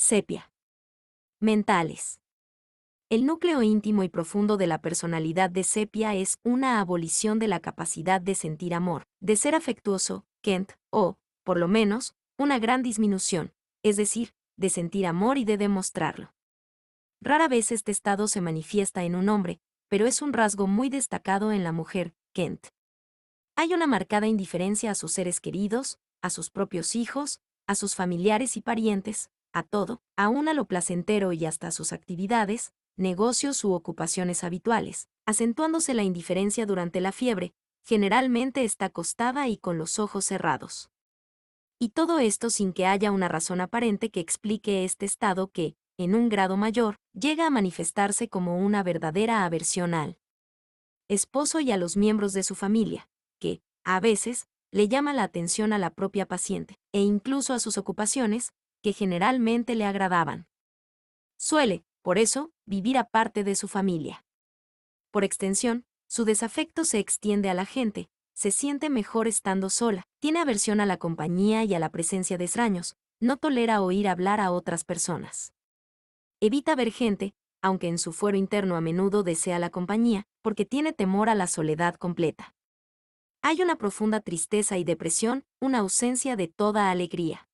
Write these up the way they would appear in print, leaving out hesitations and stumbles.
Sepia. Mentales. El núcleo íntimo y profundo de la personalidad de Sepia es una abolición de la capacidad de sentir amor, de ser afectuoso, Kent, o, por lo menos, una gran disminución, es decir, de sentir amor y de demostrarlo. Rara vez este estado se manifiesta en un hombre, pero es un rasgo muy destacado en la mujer, Kent. Hay una marcada indiferencia a sus seres queridos, a sus propios hijos, a sus familiares y parientes, a todo, aún a lo placentero y hasta a sus actividades, negocios u ocupaciones habituales, acentuándose la indiferencia durante la fiebre, generalmente está acostada y con los ojos cerrados. Y todo esto sin que haya una razón aparente que explique este estado que, en un grado mayor, llega a manifestarse como una verdadera aversión al esposo y a los miembros de su familia, que, a veces, le llama la atención a la propia paciente, e incluso a sus ocupaciones, que generalmente le agradaban. Suele, por eso, vivir aparte de su familia. Por extensión, su desafecto se extiende a la gente, se siente mejor estando sola, tiene aversión a la compañía y a la presencia de extraños, no tolera oír hablar a otras personas. Evita ver gente, aunque en su fuero interno a menudo desea la compañía, porque tiene temor a la soledad completa. Hay una profunda tristeza y depresión, una ausencia de toda alegría.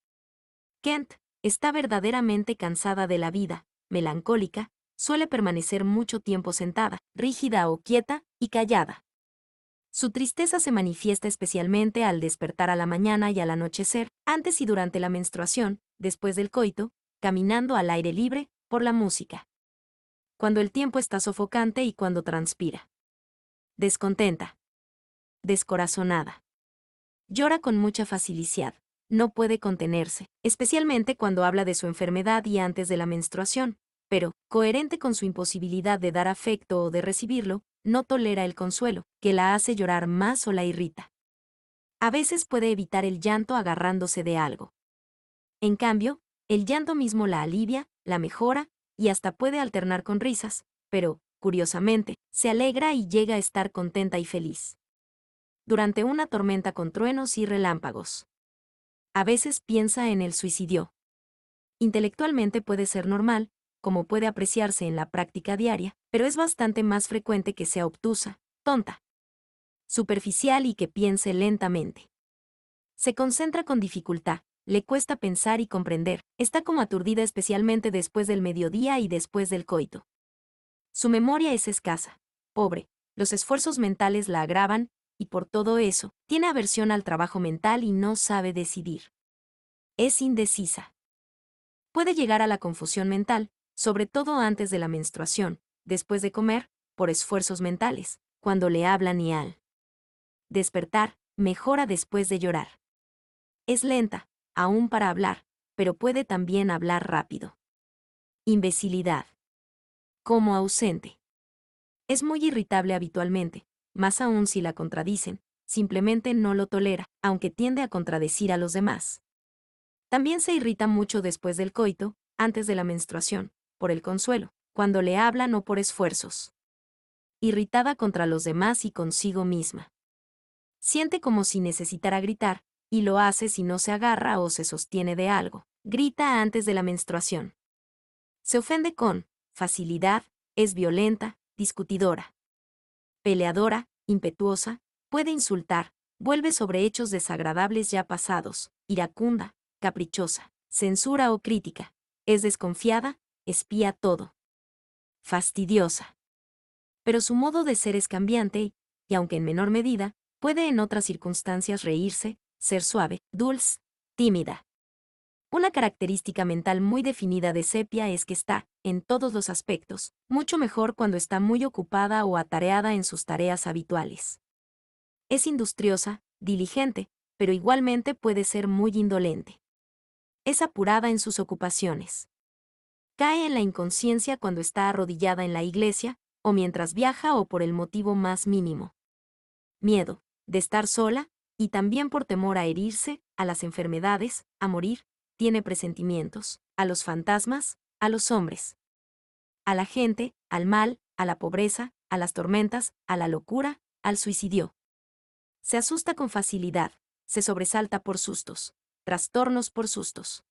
Kent está verdaderamente cansada de la vida, melancólica, suele permanecer mucho tiempo sentada, rígida o quieta, y callada. Su tristeza se manifiesta especialmente al despertar a la mañana y al anochecer, antes y durante la menstruación, después del coito, caminando al aire libre, por la música. Cuando el tiempo está sofocante y cuando transpira. Descontenta. Descorazonada. Llora con mucha facilidad. No puede contenerse, especialmente cuando habla de su enfermedad y antes de la menstruación, pero, coherente con su imposibilidad de dar afecto o de recibirlo, no tolera el consuelo, que la hace llorar más o la irrita. A veces puede evitar el llanto agarrándose de algo. En cambio, el llanto mismo la alivia, la mejora, y hasta puede alternar con risas, pero, curiosamente, se alegra y llega a estar contenta y feliz. Durante una tormenta con truenos y relámpagos. A veces piensa en el suicidio. Intelectualmente puede ser normal, como puede apreciarse en la práctica diaria, pero es bastante más frecuente que sea obtusa, tonta, superficial y que piense lentamente. Se concentra con dificultad, le cuesta pensar y comprender, está como aturdida especialmente después del mediodía y después del coito. Su memoria es escasa, pobre, los esfuerzos mentales la agravan, y por todo eso, tiene aversión al trabajo mental y no sabe decidir. Es indecisa. Puede llegar a la confusión mental, sobre todo antes de la menstruación, después de comer, por esfuerzos mentales, cuando le hablan y al despertar, mejora después de llorar. Es lenta, aún para hablar, pero puede también hablar rápido. Imbecilidad. Como ausente. Es muy irritable habitualmente, más aún si la contradicen, simplemente no lo tolera, aunque tiende a contradecir a los demás. También se irrita mucho después del coito, antes de la menstruación, por el consuelo, cuando le hablan o por esfuerzos. Irritada contra los demás y consigo misma. Siente como si necesitara gritar, y lo hace si no se agarra o se sostiene de algo. Grita antes de la menstruación. Se ofende con facilidad, es violenta, discutidora. Peleadora, impetuosa, puede insultar, vuelve sobre hechos desagradables ya pasados, iracunda, caprichosa, censura o crítica, es desconfiada, espía todo. Fastidiosa. Pero su modo de ser es cambiante y, aunque en menor medida, puede en otras circunstancias reírse, ser suave, dulce, tímida. Una característica mental muy definida de Sepia es que está, en todos los aspectos, mucho mejor cuando está muy ocupada o atareada en sus tareas habituales. Es industriosa, diligente, pero igualmente puede ser muy indolente. Es apurada en sus ocupaciones. Cae en la inconsciencia cuando está arrodillada en la iglesia, o mientras viaja o por el motivo más mínimo. Miedo, de estar sola, y también por temor a herirse, a las enfermedades, a morir, tiene presentimientos, a los fantasmas, a los hombres, a la gente, al mal, a la pobreza, a las tormentas, a la locura, al suicidio. Se asusta con facilidad, se sobresalta por sustos, trastornos por sustos.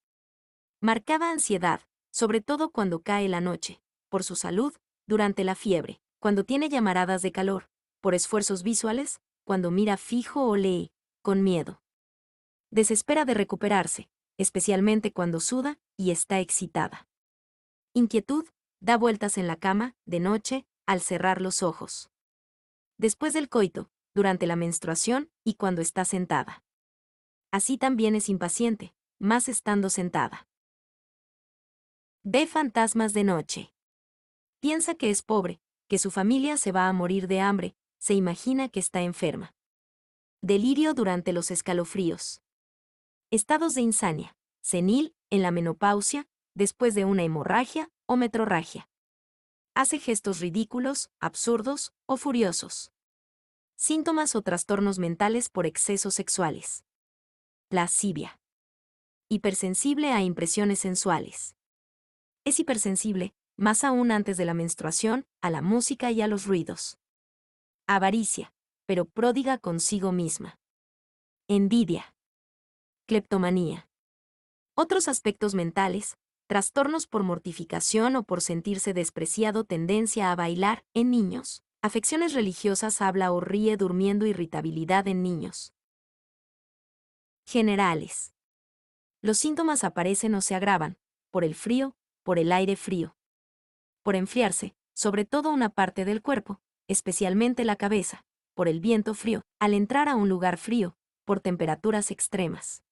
Marcada ansiedad, sobre todo cuando cae la noche, por su salud, durante la fiebre, cuando tiene llamaradas de calor, por esfuerzos visuales, cuando mira fijo o lee, con miedo. Desespera de recuperarse, especialmente cuando suda y está excitada. Inquietud, da vueltas en la cama, de noche, al cerrar los ojos. Después del coito, durante la menstruación y cuando está sentada. Así también es impaciente, más estando sentada. Ve fantasmas de noche. Piensa que es pobre, que su familia se va a morir de hambre, se imagina que está enferma. Delirio durante los escalofríos. Estados de insania, senil, en la menopausia, después de una hemorragia o metrorragia. Hace gestos ridículos, absurdos o furiosos. Síntomas o trastornos mentales por excesos sexuales. Lascivia. Hipersensible a impresiones sensuales. Es hipersensible, más aún antes de la menstruación, a la música y a los ruidos. Avaricia, pero pródiga consigo misma. Envidia. Cleptomanía. Otros aspectos mentales, trastornos por mortificación o por sentirse despreciado, tendencia a bailar, en niños. Afecciones religiosas, habla o ríe durmiendo, irritabilidad en niños. Generales. Los síntomas aparecen o se agravan, por el frío, por el aire frío. Por enfriarse, sobre todo una parte del cuerpo, especialmente la cabeza, por el viento frío, al entrar a un lugar frío, por temperaturas extremas.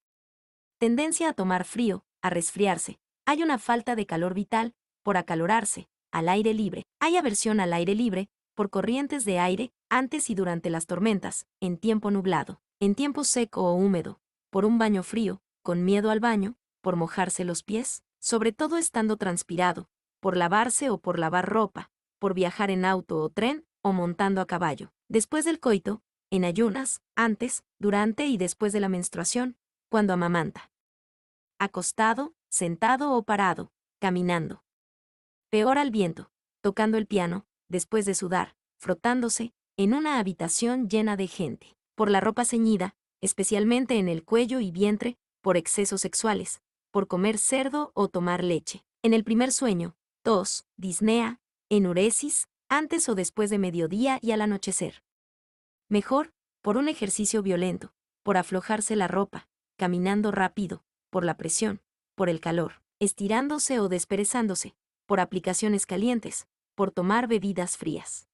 Tendencia a tomar frío, a resfriarse. Hay una falta de calor vital, por acalorarse, al aire libre. Hay aversión al aire libre, por corrientes de aire, antes y durante las tormentas, en tiempo nublado, en tiempo seco o húmedo, por un baño frío, con miedo al baño, por mojarse los pies, sobre todo estando transpirado, por lavarse o por lavar ropa, por viajar en auto o tren, o montando a caballo. Después del coito, en ayunas, antes, durante y después de la menstruación, cuando amamanta. Acostado, sentado o parado, caminando. Peor al viento, tocando el piano, después de sudar, frotándose, en una habitación llena de gente. Por la ropa ceñida, especialmente en el cuello y vientre, por excesos sexuales, por comer cerdo o tomar leche. En el primer sueño, tos, disnea, enuresis, antes o después de mediodía y al anochecer. Mejor, por un ejercicio violento, por aflojarse la ropa, caminando rápido, por la presión, por el calor, estirándose o desperezándose, por aplicaciones calientes, por tomar bebidas frías.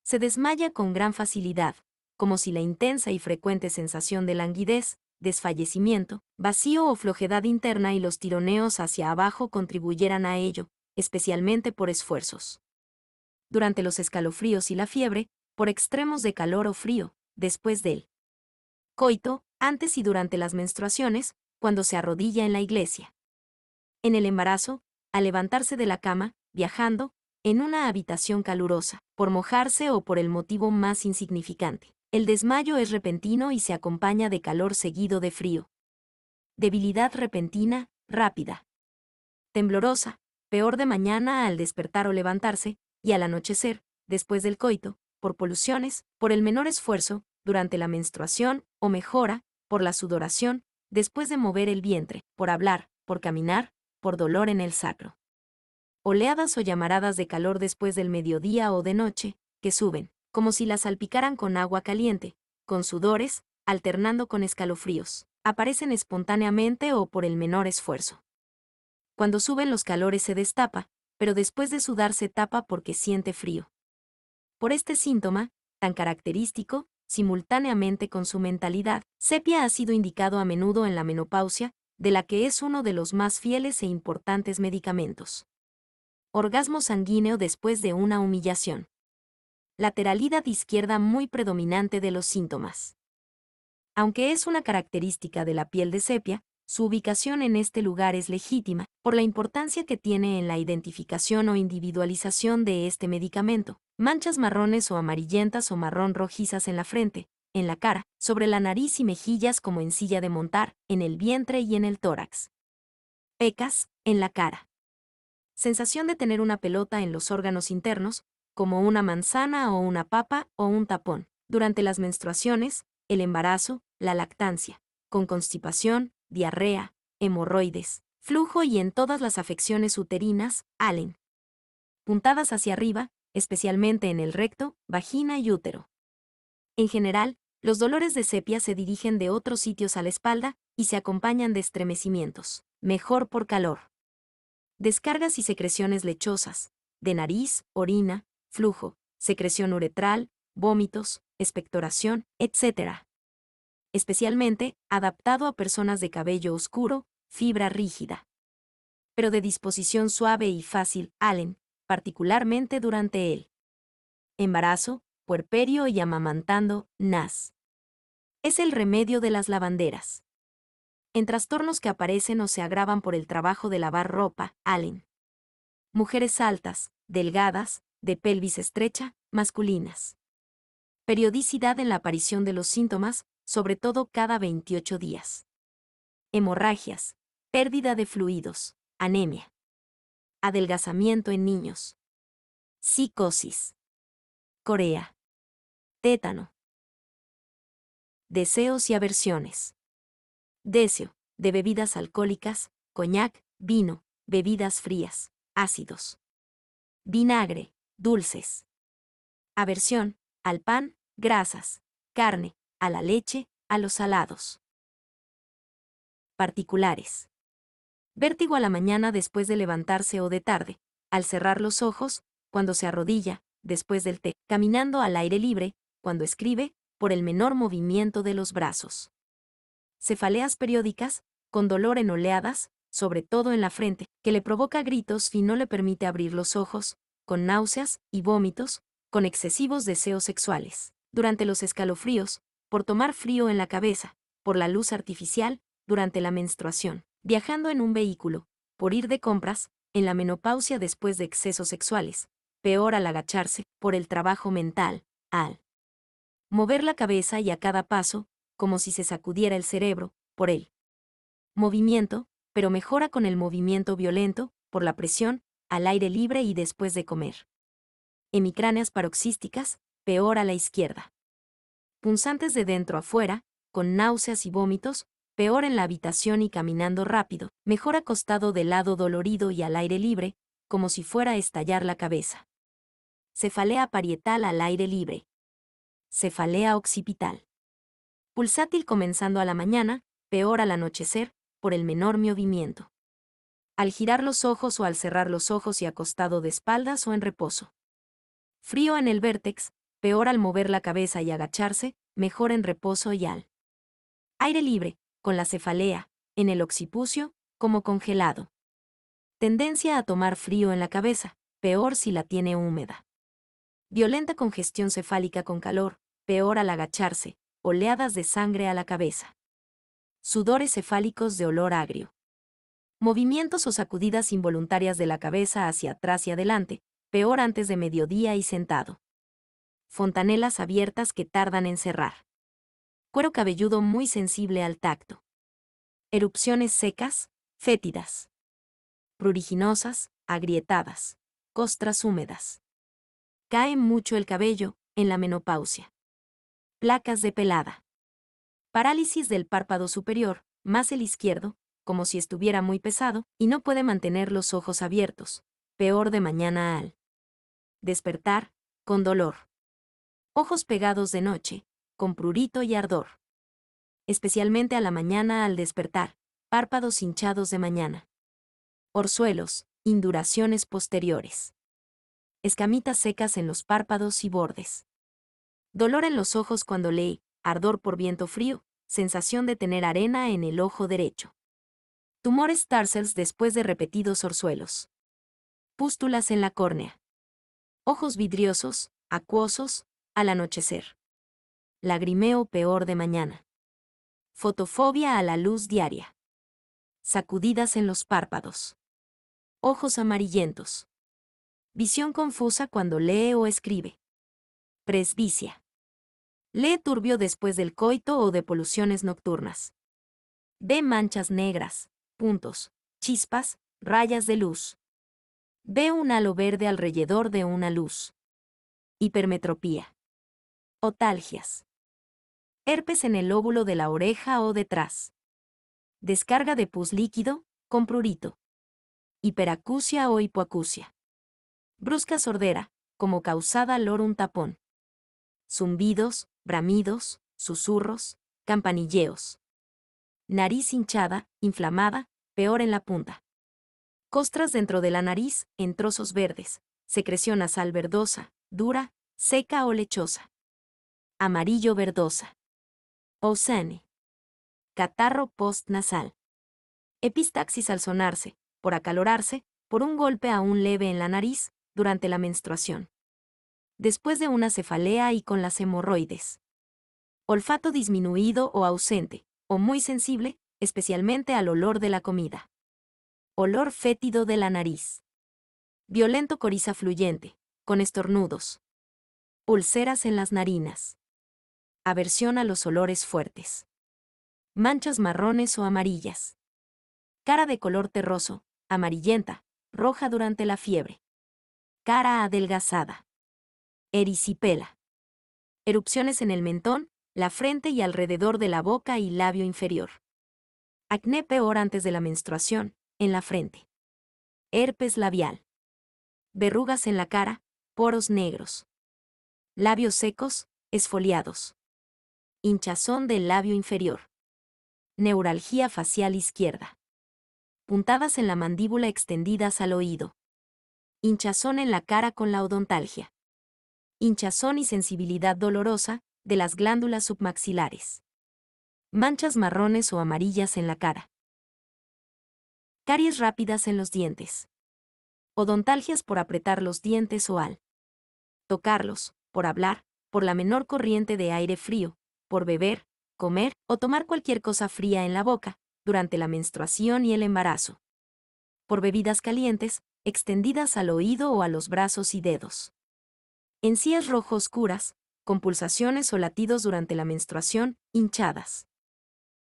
Se desmaya con gran facilidad, como si la intensa y frecuente sensación de languidez, desfallecimiento, vacío o flojedad interna y los tironeos hacia abajo contribuyeran a ello, especialmente por esfuerzos. Durante los escalofríos y la fiebre, por extremos de calor o frío, después del coito, antes y durante las menstruaciones, cuando se arrodilla en la iglesia. En el embarazo, al levantarse de la cama, viajando, en una habitación calurosa, por mojarse o por el motivo más insignificante. El desmayo es repentino y se acompaña de calor seguido de frío. Debilidad repentina, rápida. Temblorosa, peor de mañana al despertar o levantarse, y al anochecer, después del coito, por poluciones, por el menor esfuerzo, durante la menstruación, o mejora, por la sudoración, después de mover el vientre, por hablar, por caminar, por dolor en el sacro. Oleadas o llamaradas de calor después del mediodía o de noche, que suben, como si las salpicaran con agua caliente, con sudores, alternando con escalofríos. Aparecen espontáneamente o por el menor esfuerzo. Cuando suben los calores se destapa, pero después de sudar se tapa porque siente frío. Por este síntoma, tan característico, simultáneamente con su mentalidad, sepia ha sido indicado a menudo en la menopausia, de la que es uno de los más fieles e importantes medicamentos. Orgasmo sanguíneo después de una humillación. Lateralidad izquierda muy predominante de los síntomas. Aunque es una característica de la piel de sepia, su ubicación en este lugar es legítima, por la importancia que tiene en la identificación o individualización de este medicamento. Manchas marrones o amarillentas o marrón rojizas en la frente, en la cara, sobre la nariz y mejillas como en silla de montar, en el vientre y en el tórax. Pecas, en la cara. Sensación de tener una pelota en los órganos internos, como una manzana o una papa o un tapón. Durante las menstruaciones, el embarazo, la lactancia, con constipación, diarrea, hemorroides, Flujo y en todas las afecciones uterinas, Allen. Puntadas hacia arriba, especialmente en el recto, vagina y útero. En general, los dolores de sepia se dirigen de otros sitios a la espalda y se acompañan de estremecimientos, mejor por calor. Descargas y secreciones lechosas, de nariz, orina, flujo, secreción uretral, vómitos, expectoración, etc. Especialmente adaptado a personas de cabello oscuro, fibra rígida. Pero de disposición suave y fácil, Allen, particularmente durante el embarazo, puerperio y amamantando, NAS. Es el remedio de las lavanderas. En trastornos que aparecen o se agravan por el trabajo de lavar ropa, Allen. Mujeres altas, delgadas, de pelvis estrecha, masculinas. Periodicidad en la aparición de los síntomas, sobre todo cada 28 días. Hemorragias, pérdida de fluidos, anemia. Adelgazamiento en niños. Psicosis. Corea. Tétano. Deseos y aversiones. Deseo, de bebidas alcohólicas, coñac, vino, bebidas frías, ácidos. Vinagre, dulces. Aversión, al pan, grasas, carne, a la leche, a los salados. Particulares. Vértigo a la mañana después de levantarse o de tarde, al cerrar los ojos, cuando se arrodilla, después del té, caminando al aire libre, cuando escribe, por el menor movimiento de los brazos. Cefaleas periódicas, con dolor en oleadas, sobre todo en la frente, que le provoca gritos y no le permite abrir los ojos, con náuseas y vómitos, con excesivos deseos sexuales, durante los escalofríos, por tomar frío en la cabeza, por la luz artificial, durante la menstruación, viajando en un vehículo, por ir de compras, en la menopausia después de excesos sexuales, peor al agacharse, por el trabajo mental, al mover la cabeza y a cada paso, como si se sacudiera el cerebro, por el movimiento, pero mejora con el movimiento violento, por la presión, al aire libre y después de comer. Hemicráneas paroxísticas, peor a la izquierda. Punzantes de dentro a fuera, con náuseas y vómitos, peor en la habitación y caminando rápido, mejor acostado de lado dolorido y al aire libre, como si fuera a estallar la cabeza. Cefalea parietal al aire libre. Cefalea occipital. Pulsátil comenzando a la mañana, peor al anochecer, por el menor movimiento. Al girar los ojos o al cerrar los ojos y acostado de espaldas o en reposo. Frío en el vértex, peor al mover la cabeza y agacharse, mejor en reposo y al aire libre, con la cefalea, en el occipucio, como congelado. Tendencia a tomar frío en la cabeza, peor si la tiene húmeda. Violenta congestión cefálica con calor, peor al agacharse, oleadas de sangre a la cabeza. Sudores cefálicos de olor agrio. Movimientos o sacudidas involuntarias de la cabeza hacia atrás y adelante, peor antes de mediodía y sentado. Fontanelas abiertas que tardan en cerrar. Cuero cabelludo muy sensible al tacto. Erupciones secas, fétidas. Pruriginosas, agrietadas. Costras húmedas. Cae mucho el cabello, en la menopausia. Placas de pelada. Parálisis del párpado superior, más el izquierdo, como si estuviera muy pesado, y no puede mantener los ojos abiertos. Peor de mañana al despertar, con dolor. Ojos pegados de noche, con prurito y ardor. Especialmente a la mañana al despertar, párpados hinchados de mañana. Orzuelos, induraciones posteriores. Escamitas secas en los párpados y bordes. Dolor en los ojos cuando lee, ardor por viento frío, sensación de tener arena en el ojo derecho. Tumores tarsals después de repetidos orzuelos. Pústulas en la córnea. Ojos vidriosos, acuosos, al anochecer. Lagrimeo peor de mañana. Fotofobia a la luz diaria. Sacudidas en los párpados. Ojos amarillentos. Visión confusa cuando lee o escribe. Presbicia. Lee turbio después del coito o de poluciones nocturnas. Ve manchas negras, puntos, chispas, rayas de luz. Ve un halo verde alrededor de una luz. Hipermetropía. Otalgias. Herpes en el lóbulo de la oreja o detrás. Descarga de pus líquido, con prurito. Hiperacusia o hipoacusia. Brusca sordera, como causada por un tapón. Zumbidos, bramidos, susurros, campanilleos. Nariz hinchada, inflamada, peor en la punta. Costras dentro de la nariz, en trozos verdes. Secreción nasal verdosa, dura, seca o lechosa. Amarillo verdosa. Pausane. Catarro postnasal. Epistaxis al sonarse, por acalorarse, por un golpe aún leve en la nariz, durante la menstruación. Después de una cefalea y con las hemorroides. Olfato disminuido o ausente, o muy sensible, especialmente al olor de la comida. Olor fétido de la nariz. Violento coriza fluyente, con estornudos. Úlceras en las narinas. Aversión a los olores fuertes. Manchas marrones o amarillas. Cara de color terroso, amarillenta, roja durante la fiebre. Cara adelgazada. Erisipela. Erupciones en el mentón, la frente y alrededor de la boca y labio inferior. Acné peor antes de la menstruación, en la frente. Herpes labial. Verrugas en la cara, poros negros. Labios secos, esfoliados. Hinchazón del labio inferior. Neuralgia facial izquierda. Puntadas en la mandíbula extendidas al oído. Hinchazón en la cara con la odontalgia. Hinchazón y sensibilidad dolorosa de las glándulas submaxilares. Manchas marrones o amarillas en la cara. Caries rápidas en los dientes. Odontalgias por apretar los dientes o al tocarlos, por hablar, por la menor corriente de aire frío, por beber, comer o tomar cualquier cosa fría en la boca, durante la menstruación y el embarazo. Por bebidas calientes, extendidas al oído o a los brazos y dedos. Encías rojo oscuras, con pulsaciones o latidos durante la menstruación, hinchadas.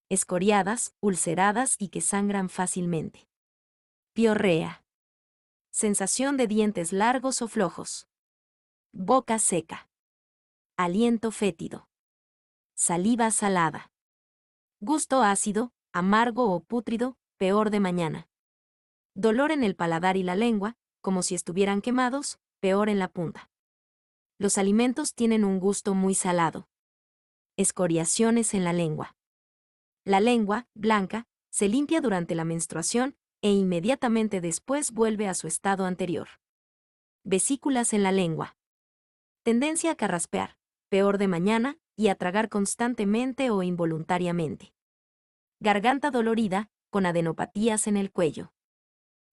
Escoriadas, ulceradas y que sangran fácilmente. Piorrea. Sensación de dientes largos o flojos. Boca seca. Aliento fétido. Saliva salada. Gusto ácido, amargo o pútrido, peor de mañana. Dolor en el paladar y la lengua, como si estuvieran quemados, peor en la punta. Los alimentos tienen un gusto muy salado. Escoriaciones en la lengua. La lengua, blanca, se limpia durante la menstruación e inmediatamente después vuelve a su estado anterior. Vesículas en la lengua. Tendencia a carraspear, peor de mañana, y a tragar constantemente o involuntariamente. Garganta dolorida, con adenopatías en el cuello.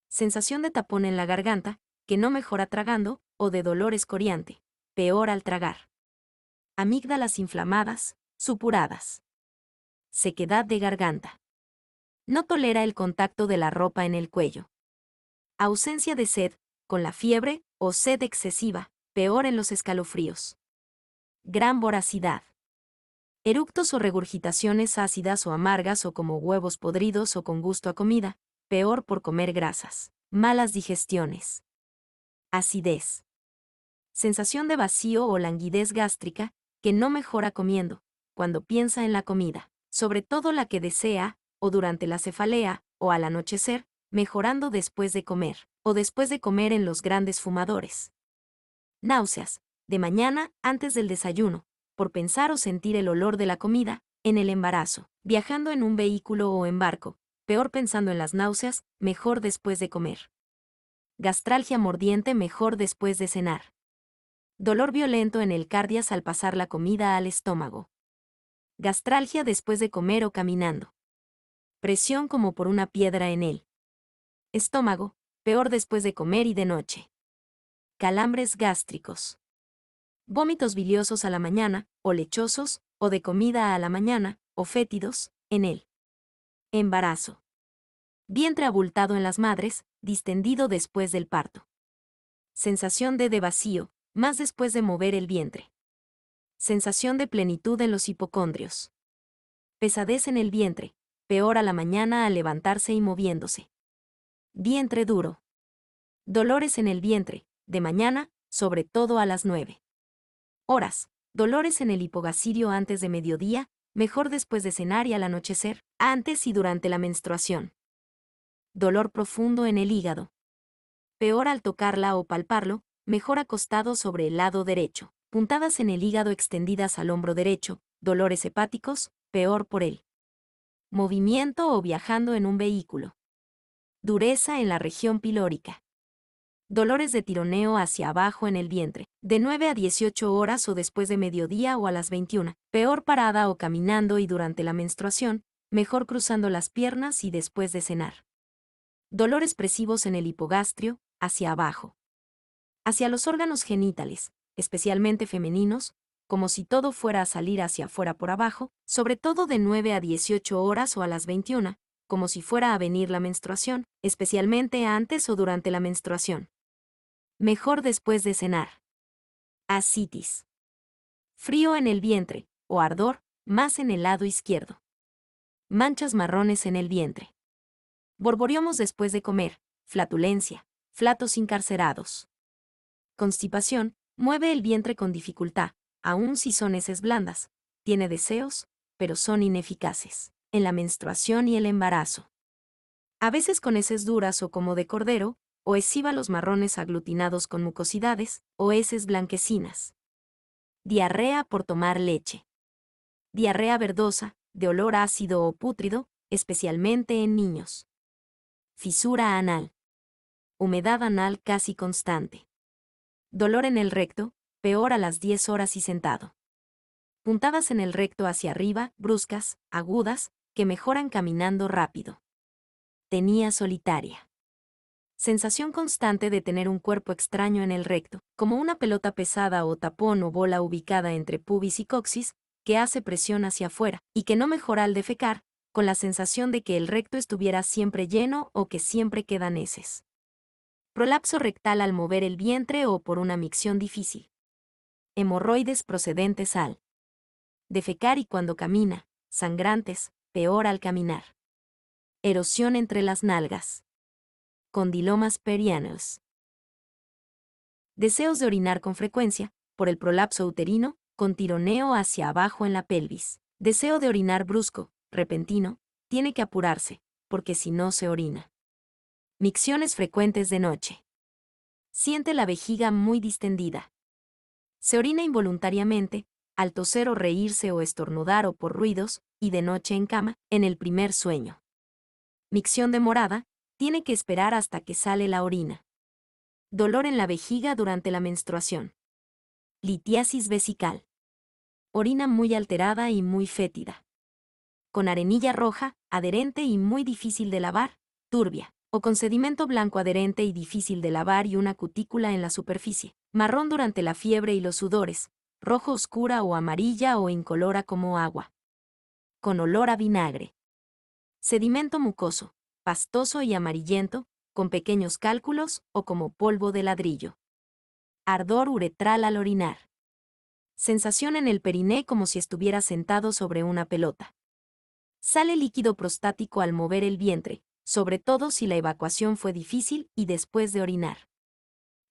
Sensación de tapón en la garganta, que no mejora tragando, o de dolor escoriante, peor al tragar. Amígdalas inflamadas, supuradas. Sequedad de garganta. No tolera el contacto de la ropa en el cuello. Ausencia de sed, con la fiebre, o sed excesiva, peor en los escalofríos. Gran voracidad. Eructos o regurgitaciones ácidas o amargas o como huevos podridos o con gusto a comida, peor por comer grasas. Malas digestiones. Acidez. Sensación de vacío o languidez gástrica, que no mejora comiendo, cuando piensa en la comida, sobre todo la que desea, o durante la cefalea, o al anochecer, mejorando después de comer, o después de comer en los grandes fumadores. Náuseas, de mañana, antes del desayuno, por pensar o sentir el olor de la comida, en el embarazo, viajando en un vehículo o en barco, peor pensando en las náuseas, mejor después de comer. Gastralgia mordiente mejor después de cenar. Dolor violento en el cardias al pasar la comida al estómago. Gastralgia después de comer o caminando. Presión como por una piedra en él. Estómago, peor después de comer y de noche. Calambres gástricos. Vómitos biliosos a la mañana, o lechosos, o de comida a la mañana, o fétidos, en él. Embarazo. Vientre abultado en las madres, distendido después del parto. Sensación de vacío, más después de mover el vientre. Sensación de plenitud en los hipocondrios. Pesadez en el vientre, peor a la mañana al levantarse y moviéndose. Vientre duro. Dolores en el vientre, de mañana, sobre todo a las 9 horas. Dolores en el hipogasirio antes de mediodía, mejor después de cenar y al anochecer, antes y durante la menstruación. dolor profundo en el hígado. Peor al tocarla o palparlo, mejor acostado sobre el lado derecho. Puntadas en el hígado extendidas al hombro derecho, dolores hepáticos, peor por él. Movimiento o viajando en un vehículo. Dureza en la región pilórica. Dolores de tironeo hacia abajo en el vientre, de 9 a 18 horas o después de mediodía o a las 21. Peor parada o caminando y durante la menstruación, mejor cruzando las piernas y después de cenar. Dolor expresivos en el hipogastrio, hacia abajo. Hacia los órganos genitales, especialmente femeninos, como si todo fuera a salir hacia afuera por abajo, sobre todo de 9 a 18 horas o a las 21, como si fuera a venir la menstruación, especialmente antes o durante la menstruación. Mejor después de cenar. Ascitis. Frío en el vientre, o ardor, más en el lado izquierdo. Manchas marrones en el vientre. Borboreamos después de comer, flatulencia, flatos incarcerados. Constipación, mueve el vientre con dificultad, aun si son heces blandas, tiene deseos, pero son ineficaces, en la menstruación y el embarazo. A veces con heces duras o como de cordero, o escíbalos marrones aglutinados con mucosidades, o heces blanquecinas. Diarrea por tomar leche. Diarrea verdosa, de olor ácido o pútrido, especialmente en niños. Fisura anal. Humedad anal casi constante. Dolor en el recto, peor a las 10 horas y sentado. Puntadas en el recto hacia arriba, bruscas, agudas, que mejoran caminando rápido. Tenía solitaria. Sensación constante de tener un cuerpo extraño en el recto, como una pelota pesada o tapón o bola ubicada entre pubis y coxis, que hace presión hacia afuera, y que no mejora al defecar, con la sensación de que el recto estuviera siempre lleno o que siempre quedan heces. Prolapso rectal al mover el vientre o por una micción difícil. Hemorroides procedentes al defecar y cuando camina, sangrantes, peor al caminar. Erosión entre las nalgas. Condilomas perianos. Deseos de orinar con frecuencia, por el prolapso uterino, con tironeo hacia abajo en la pelvis. Deseo de orinar brusco, repentino, tiene que apurarse, porque si no se orina. Micciones frecuentes de noche. Siente la vejiga muy distendida. Se orina involuntariamente, al toser o reírse o estornudar o por ruidos, y de noche en cama, en el primer sueño. Micción demorada, tiene que esperar hasta que sale la orina. Dolor en la vejiga durante la menstruación. Litiasis vesical. Orina muy alterada y muy fétida. Con arenilla roja, adherente y muy difícil de lavar, turbia, o con sedimento blanco adherente y difícil de lavar y una cutícula en la superficie. Marrón durante la fiebre y los sudores, rojo oscura o amarilla o incolora como agua. Con olor a vinagre. Sedimento mucoso, pastoso y amarillento, con pequeños cálculos o como polvo de ladrillo. Ardor uretral al orinar. Sensación en el periné como si estuviera sentado sobre una pelota. Sale líquido prostático al mover el vientre, sobre todo si la evacuación fue difícil y después de orinar.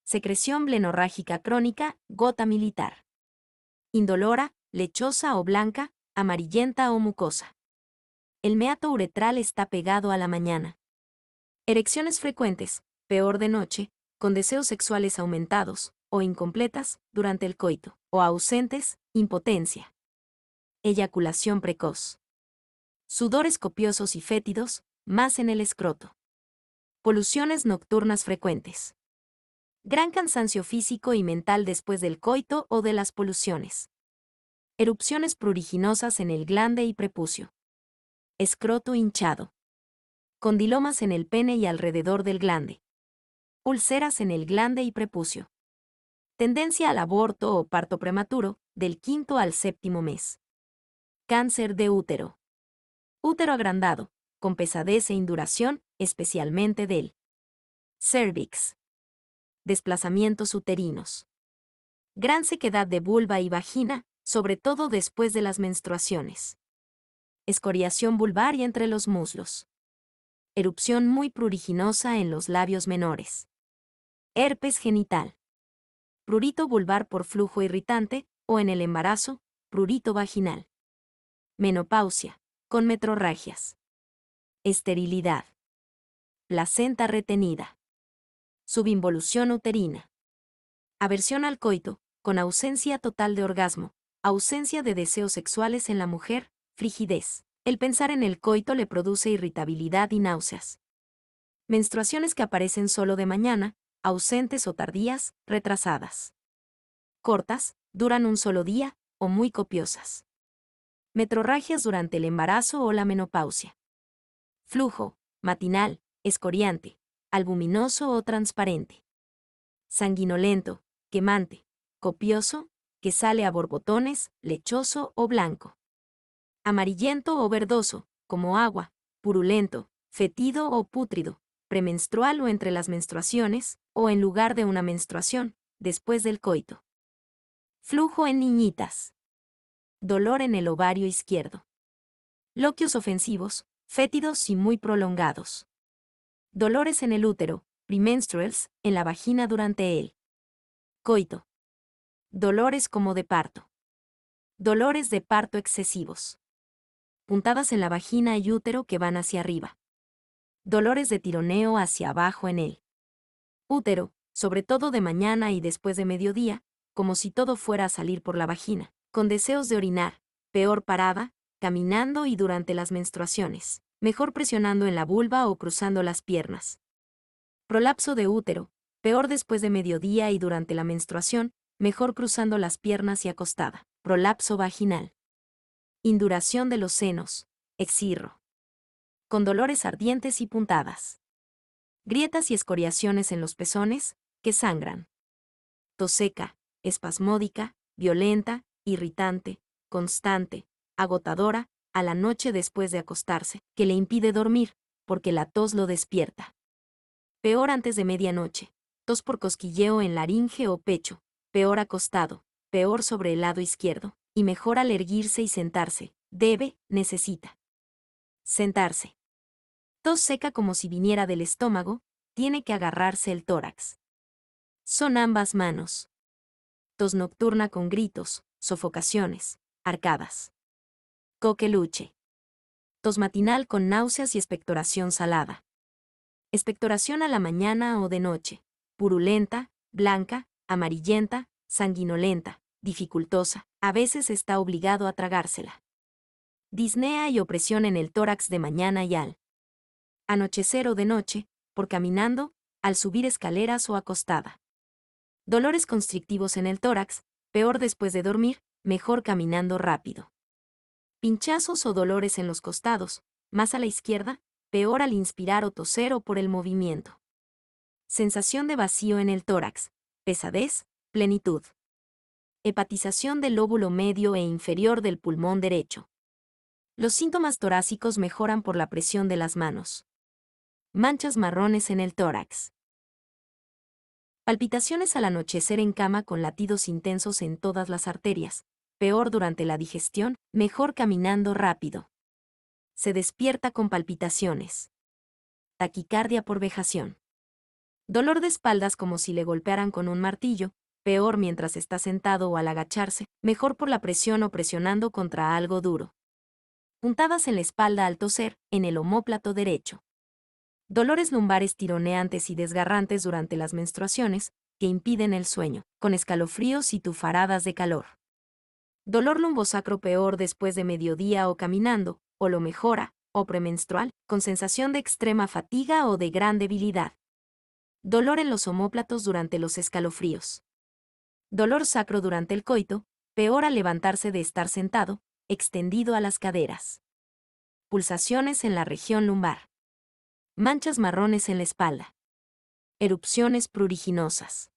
Secreción blenorrágica crónica, gota militar. Indolora, lechosa o blanca, amarillenta o mucosa. El meato uretral está pegado a la mañana. Erecciones frecuentes, peor de noche, con deseos sexuales aumentados, o incompletas, durante el coito, o ausentes, impotencia. Eyaculación precoz. Sudores copiosos y fétidos, más en el escroto. Poluciones nocturnas frecuentes. Gran cansancio físico y mental después del coito o de las poluciones. Erupciones pruriginosas en el glande y prepucio. Escroto hinchado. Condilomas en el pene y alrededor del glande. Úlceras en el glande y prepucio. Tendencia al aborto o parto prematuro, del 5º al 7º mes. Cáncer de útero. Útero agrandado, con pesadez e induración, especialmente del cervix. Desplazamientos uterinos. Gran sequedad de vulva y vagina, sobre todo después de las menstruaciones. Escoriación vulvar y entre los muslos. Erupción muy pruriginosa en los labios menores. Herpes genital. Prurito vulvar por flujo irritante, o en el embarazo, prurito vaginal. Menopausia, con metrorragias. Esterilidad. placenta retenida. Subinvolución uterina. Aversión al coito, con ausencia total de orgasmo, ausencia de deseos sexuales en la mujer, frigidez. El pensar en el coito le produce irritabilidad y náuseas. Menstruaciones que aparecen solo de mañana, ausentes o tardías, retrasadas. Cortas, duran un solo día, o muy copiosas. Metrorragias durante el embarazo o la menopausia. Flujo, matinal, escoriante, albuminoso o transparente. Sanguinolento, quemante, copioso, que sale a borbotones, lechoso o blanco. Amarillento o verdoso, como agua, purulento, fétido o pútrido, premenstrual o entre las menstruaciones, o en lugar de una menstruación, después del coito. Flujo en niñitas. Dolor en el ovario izquierdo. Loquios ofensivos, fétidos y muy prolongados. Dolores en el útero, premenstruals, en la vagina durante el coito. Dolores como de parto. Dolores de parto excesivos. Puntadas en la vagina y útero que van hacia arriba. Dolores de tironeo hacia abajo en el útero, sobre todo de mañana y después de mediodía, como si todo fuera a salir por la vagina, con deseos de orinar, peor parada, caminando y durante las menstruaciones, mejor presionando en la vulva o cruzando las piernas. Prolapso de útero, peor después de mediodía y durante la menstruación, mejor cruzando las piernas y acostada. Prolapso vaginal. Induración de los senos, exirro. Con dolores ardientes y puntadas. Grietas y escoriaciones en los pezones, que sangran. Tos seca, espasmódica, violenta, irritante, constante, agotadora, a la noche después de acostarse, que le impide dormir, porque la tos lo despierta. Peor antes de medianoche, tos por cosquilleo en laringe o pecho, peor acostado, peor sobre el lado izquierdo, y mejor al erguirse y sentarse, necesita. Sentarse. Tos seca como si viniera del estómago, tiene que agarrarse el tórax. Son ambas manos. Tos nocturna con gritos, sofocaciones, arcadas. Coqueluche. Tos matinal con náuseas y expectoración salada. Expectoración a la mañana o de noche, purulenta, blanca, amarillenta, sanguinolenta, dificultosa, a veces está obligado a tragársela. Disnea y opresión en el tórax de mañana y al anochecer o de noche, por caminando, al subir escaleras o acostada. Dolores constrictivos en el tórax, peor después de dormir, mejor caminando rápido. Pinchazos o dolores en los costados, más a la izquierda, peor al inspirar o toser o por el movimiento. Sensación de vacío en el tórax, pesadez, plenitud. Hepatización del lóbulo medio e inferior del pulmón derecho. Los síntomas torácicos mejoran por la presión de las manos. Manchas marrones en el tórax. Palpitaciones al anochecer en cama con latidos intensos en todas las arterias, peor durante la digestión, mejor caminando rápido. Se despierta con palpitaciones. Taquicardia por vejación. Dolor de espaldas como si le golpearan con un martillo, peor mientras está sentado o al agacharse, mejor por la presión o presionando contra algo duro. Puntadas en la espalda al toser, en el omóplato derecho. Dolores lumbares tironeantes y desgarrantes durante las menstruaciones, que impiden el sueño, con escalofríos y tufaradas de calor. Dolor lumbosacro peor después de mediodía o caminando, o lo mejora, o premenstrual, con sensación de extrema fatiga o de gran debilidad. Dolor en los omóplatos durante los escalofríos. Dolor sacro durante el coito, peor al levantarse de estar sentado, extendido a las caderas. Pulsaciones en la región lumbar. Manchas marrones en la espalda. Erupciones pruriginosas.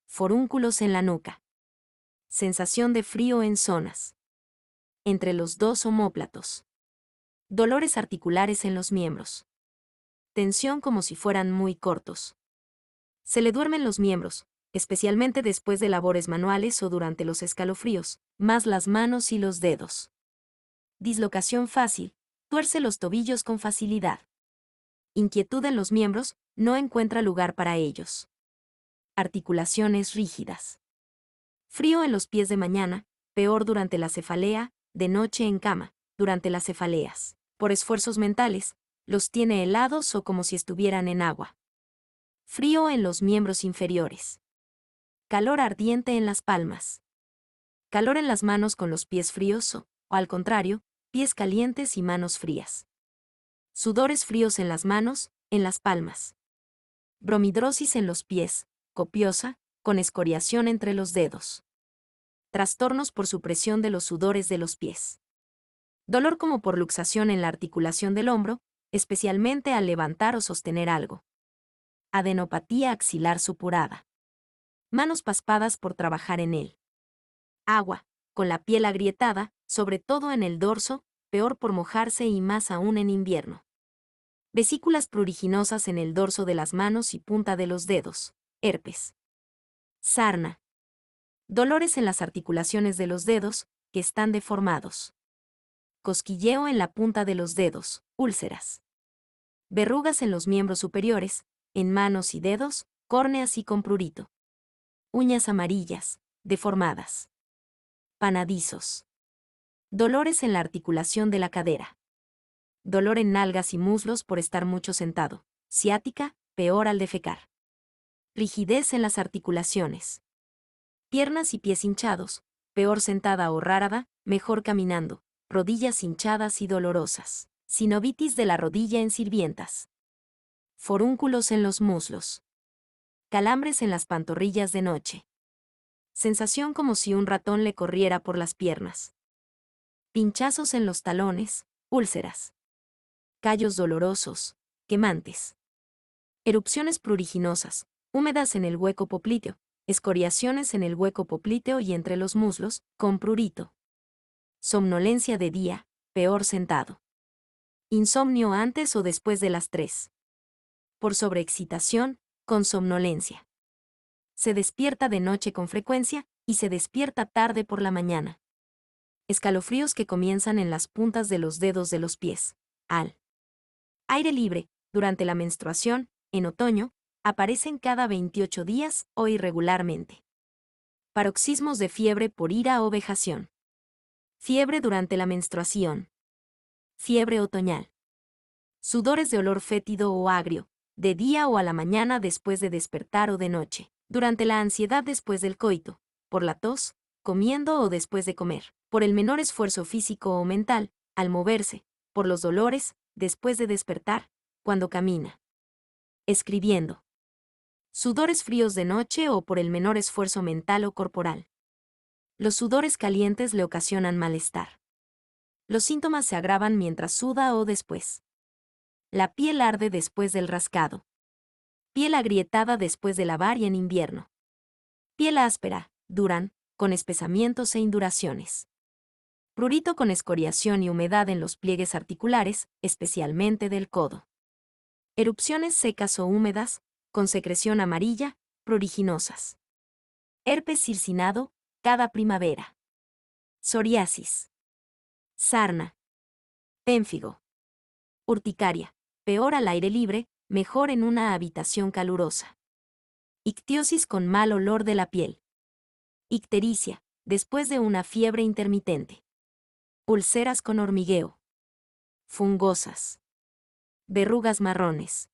Forúnculos en la nuca. Sensación de frío en zonas. Entre los dos omóplatos. Dolores articulares en los miembros. Tensión como si fueran muy cortos. Se le duermen los miembros, especialmente después de labores manuales o durante los escalofríos, más las manos y los dedos. Dislocación fácil, tuerce los tobillos con facilidad. Inquietud en los miembros, no encuentra lugar para ellos. Articulaciones rígidas. Frío en los pies de mañana, peor durante la cefalea, de noche en cama, durante las cefaleas. Por esfuerzos mentales, Los tiene helados o como si estuvieran en agua. Frío en los miembros inferiores. Calor ardiente en las palmas. Calor en las manos con los pies fríos o, al contrario, pies calientes y manos frías. Sudores fríos en las manos, en las palmas. Bromidrosis en los pies, copiosa, con escoriación entre los dedos. Trastornos por supresión de los sudores de los pies. Dolor como por luxación en la articulación del hombro, especialmente al levantar o sostener algo. Adenopatía axilar supurada. Manos paspadas por trabajar en él. Agua, con la piel agrietada, sobre todo en el dorso, peor por mojarse y más aún en invierno. Vesículas pruriginosas en el dorso de las manos y punta de los dedos. Herpes. Sarna. Dolores en las articulaciones de los dedos, que están deformados. Cosquilleo en la punta de los dedos. Úlceras. Verrugas en los miembros superiores, en manos y dedos, córneas y con prurito. Uñas amarillas, deformadas. Panadizos. Dolores en la articulación de la cadera. Dolor en nalgas y muslos por estar mucho sentado. Ciática, peor al defecar. Rigidez en las articulaciones. Piernas y pies hinchados, peor sentada o rárada, mejor caminando. Rodillas hinchadas y dolorosas. Sinovitis de la rodilla en sirvientas. Forúnculos en los muslos. Calambres en las pantorrillas de noche. Sensación como si un ratón le corriera por las piernas. Pinchazos en los talones, úlceras. Callos dolorosos, quemantes. Erupciones pruriginosas, húmedas en el hueco popliteo, escoriaciones en el hueco popliteo y entre los muslos, con prurito. Somnolencia de día, peor sentado. Insomnio antes o después de las 3. Por sobreexcitación, con somnolencia. Se despierta de noche con frecuencia y se despierta tarde por la mañana. Escalofríos que comienzan en las puntas de los dedos de los pies. Al aire libre, durante la menstruación, en otoño, aparecen cada 28 días o irregularmente. Paroxismos de fiebre por ira o vejación. Fiebre durante la menstruación. Fiebre otoñal. Sudores de olor fétido o agrio, de día o a la mañana después de despertar o de noche. Durante la ansiedad después del coito, por la tos, comiendo o después de comer, por el menor esfuerzo físico o mental, al moverse, por los dolores, después de despertar, cuando camina. Escribiendo. Sudores fríos de noche o por el menor esfuerzo mental o corporal. Los sudores calientes le ocasionan malestar. Los síntomas se agravan mientras suda o después. La piel arde después del rascado. Piel agrietada después de lavar y en invierno. Piel áspera, duran, con espesamientos e induraciones. Prurito con escoriación y humedad en los pliegues articulares, especialmente del codo. Erupciones secas o húmedas, con secreción amarilla, pruriginosas. Herpes circinado, cada primavera. Psoriasis. Sarna. Pénfigo. Urticaria, peor al aire libre, mejor en una habitación calurosa. Ictiosis con mal olor de la piel. Ictericia, después de una fiebre intermitente. Ulceras con hormigueo. Fungosas. Verrugas marrones.